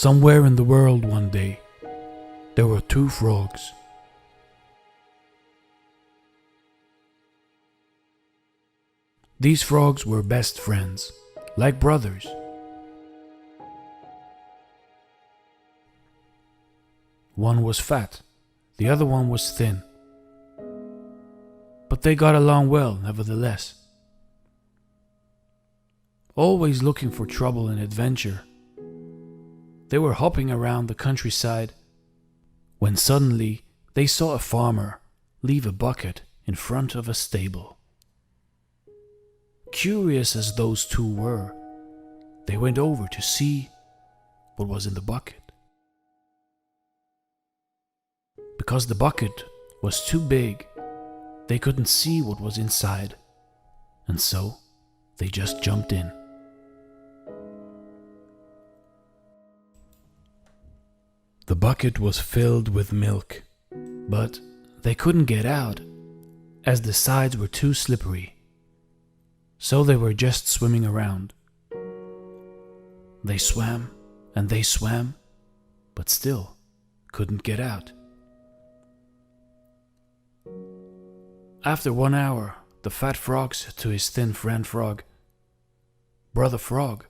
Somewhere in the world one day, there were two frogs. These frogs were best friends, like brothers. One was fat, the other one was thin. But they got along well, nevertheless. Always looking for trouble and adventure, they were hopping around the countryside when suddenly they saw a farmer leave a bucket in front of a stable. Curious as those two were, they went over to see what was in the bucket. Because the bucket was too big, they couldn't see what was inside, and so they just jumped in. The bucket was filled with milk, but they couldn't get out as the sides were too slippery, so they were just swimming around. They swam and they swam, but still couldn't get out. After 1 hour, the fat frog said to his thin friend frog, "Brother Frog,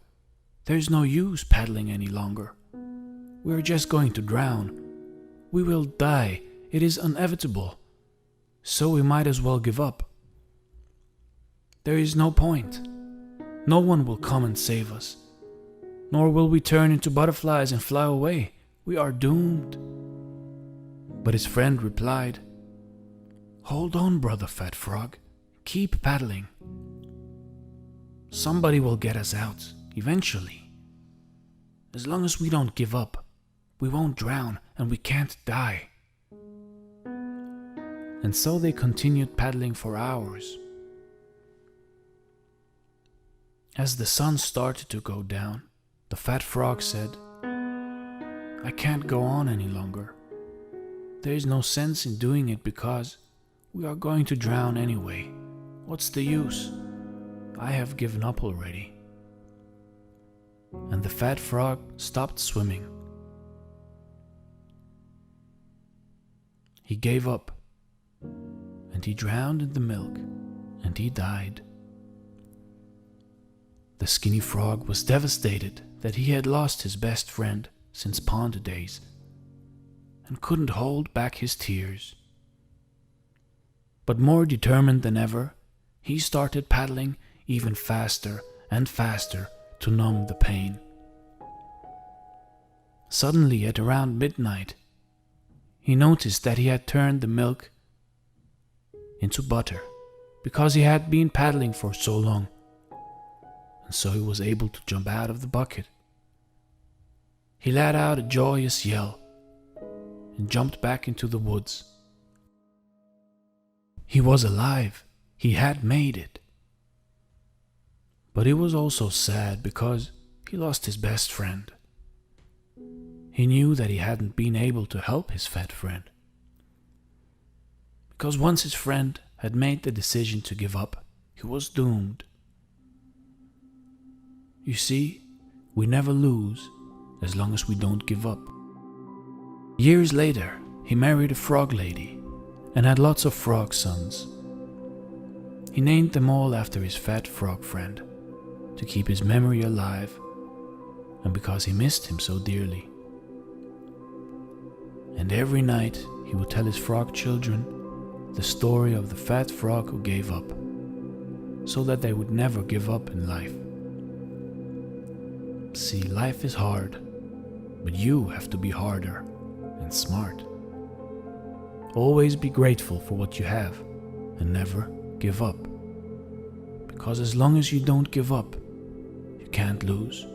there's no use paddling any longer. We're just going to drown. We will die. It is inevitable. So we might as well give up. There is no point. No one will come and save us. Nor will we turn into butterflies and fly away. We are doomed." But his friend replied, "Hold on, Brother Fat Frog. Keep paddling. Somebody will get us out, eventually. As long as we don't give up, we won't drown and we can't die." And so they continued paddling for hours. As the sun started to go down, the fat frog said, "I can't go on any longer. There is no sense in doing it because we are going to drown anyway. What's the use? I have given up already." And the fat frog stopped swimming. He gave up, and he drowned in the milk, and he died. The skinny frog was devastated that he had lost his best friend since pond days, and couldn't hold back his tears. But more determined than ever, he started paddling even faster and faster to numb the pain. Suddenly, at around midnight, he noticed that he had turned the milk into butter because he had been paddling for so long, and so he was able to jump out of the bucket. He let out a joyous yell and jumped back into the woods. He was alive. He had made it. But he was also sad because he lost his best friend. He knew that he hadn't been able to help his fat friend. Because once his friend had made the decision to give up, he was doomed. You see, we never lose as long as we don't give up. Years later, he married a frog lady and had lots of frog sons. He named them all after his fat frog friend to keep his memory alive and because he missed him so dearly. And every night he would tell his frog children the story of the fat frog who gave up, so that they would never give up in life. See, life is hard, but you have to be harder and smart. Always be grateful for what you have and never give up. Because as long as you don't give up, you can't lose.